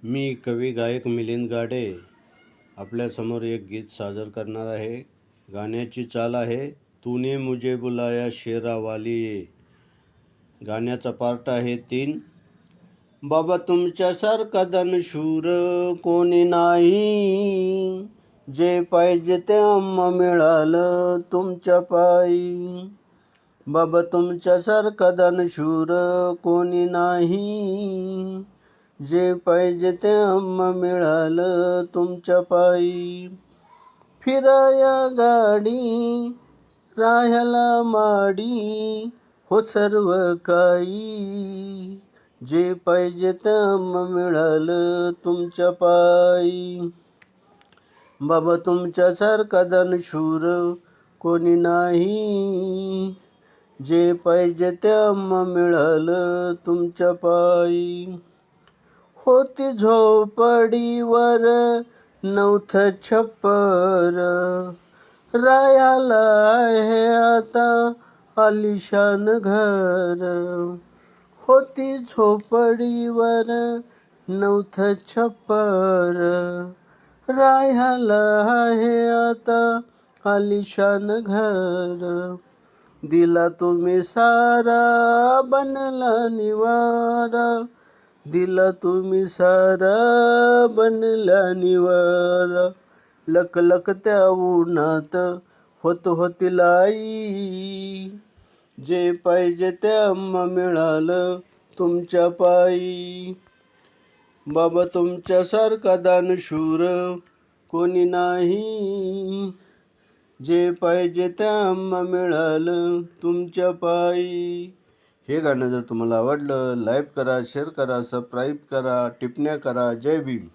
मी कवी गायक मिलिंद गाडे आपल्यासमोर एक गीत सादर करणार आहे. गाण्याची चाल आहे तूने मुझे बुलाया शेरावाली ये. गाण्याचा पार्ट आहे 3. बाबा तुमच्यासारखा दानशूर कोणी नाही, जे पाहिजे ते आम्हा मिळालं तुमच्या पायी. बाबा तुमच्यासारखा दानशूर कोणी नाही, जे पाहिजे ते आम्हा मिळालं तुमच्या पायी. फिराया गाडी राहायला माडी हो सर्व काही, जे पाहिजे ते आम्हा मिळालं तुमच्या पायी. बाबा तुमच्यासारखा दानशूर कोणी नाही, जे पाहिजे ते आम्हा मिळालं तुमच्या पायी. होती झोपडीवर नव्हतं छप्पर, राहायला आहे आता आलिशान घर. होती झोपडीवर नव्हतं छप्पर, राहायला आहे आता आलिशान घर. दिला तुम्ही सारा बनला निवारा, दिला तुम्ही सारा बनला निवारा. लक त्या उन्हात होती लाई, जे पाहिजे ते आम्हा मिळालं तुमच्या पायी. बाबा तुमच्यासारखा दानशूर कोणी नाही, जे पाहिजे ते आम्हा मिळालं तुमच्या पायी. हे गाणं जर तुम्हाला आवडलं, लाईक करा, शेअर करा, सबस्क्राईब करा, टिप्पण्या करा. जय भीम.